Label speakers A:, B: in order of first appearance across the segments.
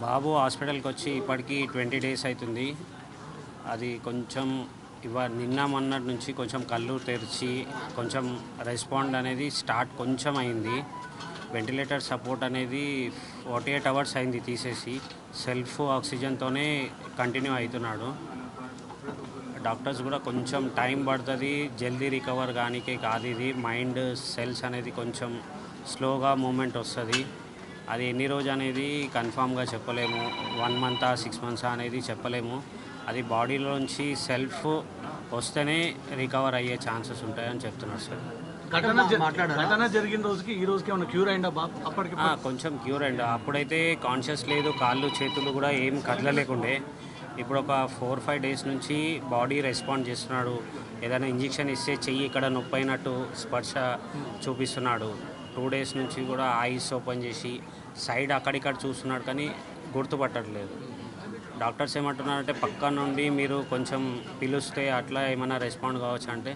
A: బాబు హాస్పిటల్కి వచ్చి ఇప్పటికీ 20 డేస్ అవుతుంది. అది కొంచెం నిన్న మొన్నటి నుంచి కొంచెం కళ్ళు తెరిచి కొంచెం రెస్పాండ్ అనేది స్టార్ట్ కొంచెం అయింది. వెంటిలేటర్ సపోర్ట్ అనేది 48 అవర్స్ అయింది తీసేసి, సెల్ఫ్ ఆక్సిజన్తోనే కంటిన్యూ అవుతున్నాడు. డాక్టర్స్ కూడా కొంచెం టైం పడుతుంది జల్దీ రికవర్ కానీకే కాదు, ఇది మైండ్ సెల్స్ అనేది కొంచెం స్లోగా మూమెంట్ వస్తుంది. అది ఎన్ని రోజు అనేది కన్ఫామ్గా చెప్పలేము, 1 మంత్ 6 మంత్స్ అనేది చెప్పలేము. అది బాడీలోంచి సెల్ఫ్ వస్తేనే రికవర్ అయ్యే ఛాన్సెస్ ఉంటాయని చెప్తున్నారు సార్.
B: ఘటన జరిగిన రోజుకి ఈ రోజుకి ఏమైనా క్యూర్ అయిందా బాబు? అప్పటికి
A: కొంచెం క్యూర్ అయింది. అప్పుడైతే కాన్షియస్ లేదు, కాళ్ళు చేతులు కూడా ఏం కదలలేకుండే. ఇప్పుడు ఒక 4-5 డేస్ నుంచి బాడీ రెస్పాండ్ చేస్తున్నాడు. ఏదైనా ఇంజెక్షన్ ఇస్తే చెయ్యి ఇక్కడ నొప్పి అయినట్టు స్పర్శ చూపిస్తున్నాడు. 2 డేస్ నుంచి కూడా ఐస్ ఓపెన్ చేసి సైడ్ అక్కడిక్కడ చూస్తున్నాడు, కానీ గుర్తుపట్టట్లేదు. డాక్టర్స్ ఏమంటున్నారంటే పక్క నుండి మీరు కొంచెం పిలుస్తే అట్లా ఏమైనా రెస్పాండ్ కావచ్చు అంటే,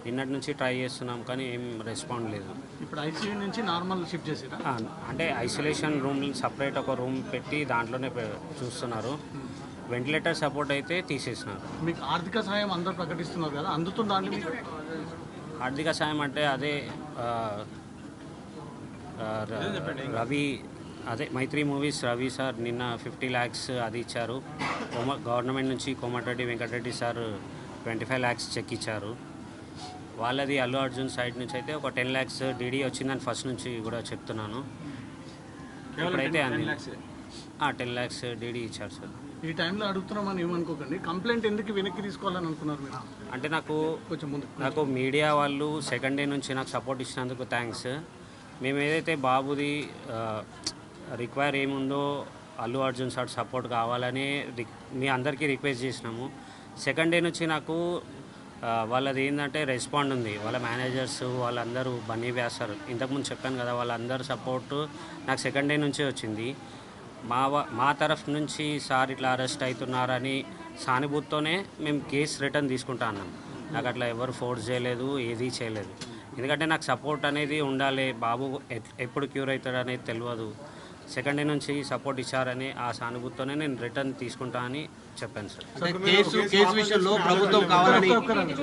A: నిన్నటి నుంచి ట్రై చేస్తున్నాం కానీ ఏం రెస్పాండ్ లేదు.
B: ఇప్పుడు ఐసీయూ నుంచి నార్మల్ షిఫ్ట్ చేసారా?
A: అంటే ఐసోలేషన్ రూమ్ సపరేట్ ఒక రూమ్ పెట్టి దాంట్లోనే చూస్తున్నారు. వెంటిలేటర్ సపోర్ట్ అయితే తీసేసినారు.
B: మీకు ఆర్థిక సాయం అందరూ ప్రకటిస్తున్నారు కదా, అందుతుందా?
A: ఆర్థిక సాయం అంటే అదే రవి, అదే మైత్రి మూవీస్ రవి సార్ నిన్న 50 lakhs అది ఇచ్చారు. గవర్నమెంట్ నుంచి Komatireddy Venkatreddy sir 25 lakhs cheque ఇచ్చారు. వాళ్ళది అల్లు అర్జున్ సైడ్ నుంచి అయితే ఒక 10 lakhs డీడీ వచ్చిందని ఫస్ట్ నుంచి కూడా చెప్తున్నాను. ఇప్పుడైతే 10 lakhs డీడీ ఇచ్చారు సార్.
B: ఈ టైంలో అడుగుతున్నామని ఏమనుకోకండి, కంప్లైంట్ ఎందుకు వెనక్కి తీసుకోవాలని అనుకున్నారు మీరు?
A: అంటే నాకు మీడియా వాళ్ళు సెకండ్ డే నుంచి నాకు సపోర్ట్ ఇచ్చినందుకు థ్యాంక్స్. మేము ఏదైతే బాబుది రిక్వైర్ ఏముందో అల్లు అర్జున్ సార్ సపోర్ట్ కావాలని మీ అందరికీ రిక్వెస్ట్ చేసినాము. సెకండ్ డే నుంచి నాకు వాళ్ళది ఏంటంటే రెస్పాండ్ ఉంది. వాళ్ళ మేనేజర్స్ వాళ్ళందరూ బన్నీ వ్యాసర్ ఇంతకుముందు చెప్పాను కదా, వాళ్ళందరూ సపోర్టు నాకు సెకండ్ డే నుంచే వచ్చింది. మా తరఫు నుంచి సార్ ఇట్లా అరెస్ట్ అవుతున్నారని సానుభూతితోనే మేము కేసు రిటర్న్ తీసుకుంటా అన్నాం. నాకు అట్లా ఎవరు ఫోర్స్ చేయలేదు, ఏదీ చేయలేదు. ఎందుకంటే నాకు సపోర్ట్ అనేది ఉండాలి. బాబు ఎప్పుడు క్యూర్ అవుతాడు అనేది తెలియదు. సెకండ్ డే నుంచి సపోర్ట్ ఇచ్చారని ఆ సానుభూతితోనే నేను రిటర్న్ తీసుకుంటా అని చెప్పాను సార్.
C: కేసు విషయంలో ప్రభుత్వం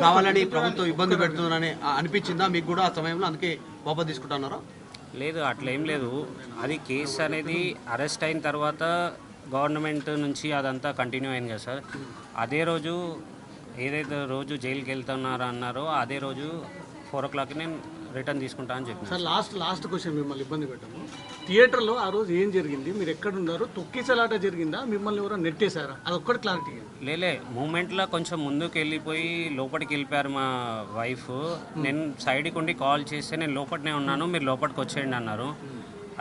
C: కావాలని ప్రభుత్వం ఇబ్బంది పెడుతుందని అనిపించిందా మీకు కూడా ఆ సమయంలో? అందుకే వాపస్ తీసుకుంటున్నారా?
A: లేదు, అట్లా ఏం లేదు. అది కేసు అనేది అరెస్ట్ అయిన తర్వాత గవర్నమెంట్ నుంచి అదంతా కంటిన్యూ అయింది కదా సార్. అదే రోజు ఏదైతే రోజు జైలుకి వెళ్తున్నారో అన్నారో అదే రోజు 4 o'clock నేను రిటర్న్ తీసుకుంటా అని చెప్పాను
B: సార్. లాస్ట్ క్వశ్చన్, మిమ్మల్ని ఇబ్బంది పెట్టాము. థియేటర్లో ఆ రోజు ఏం జరిగింది? మీరు ఎక్కడున్నారు? తొక్కిసలాట జరిగిందా? మిమ్మల్ని ఎవరో నెట్టేశారా? అదొక్కటి క్లారిటీ.
A: లేలే, మూమెంట్లో కొంచెం ముందుకు వెళ్ళిపోయి లోపలికి వెళ్ళిపోయారు మా వైఫ్. నేను సైడ్కి ఉండి కాల్ చేస్తే నేను లోపలనే ఉన్నాను, మీరు లోపలికి వచ్చేయండి అన్నారు.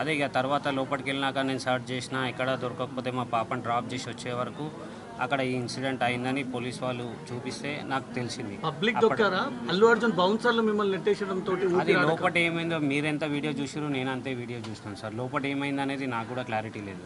A: అదే ఇక తర్వాత లోపలికి వెళ్ళినాక నేను సర్చ్ చేసిన, ఎక్కడ దొరకకపోతే మా పాపను డ్రాప్ చేసి వచ్చే వరకు అక్కడ ఈ ఇన్సిడెంట్ అయిందని పోలీస్ వాళ్ళు చూపిస్తే నాకు తెలిసింది.
B: పబ్లిక్ దొక్కారా? అల్లు అర్జున్ బౌన్సర్లు మిమ్మల్ని నెట్టేయడంతో
A: అది లోపల ఏమైందో మీరెంత వీడియో చూసారు, నేను అంతే వీడియో చూసినాను సార్. లోపల ఏమైంది అనేది నాకు కూడా క్లారిటీ లేదు.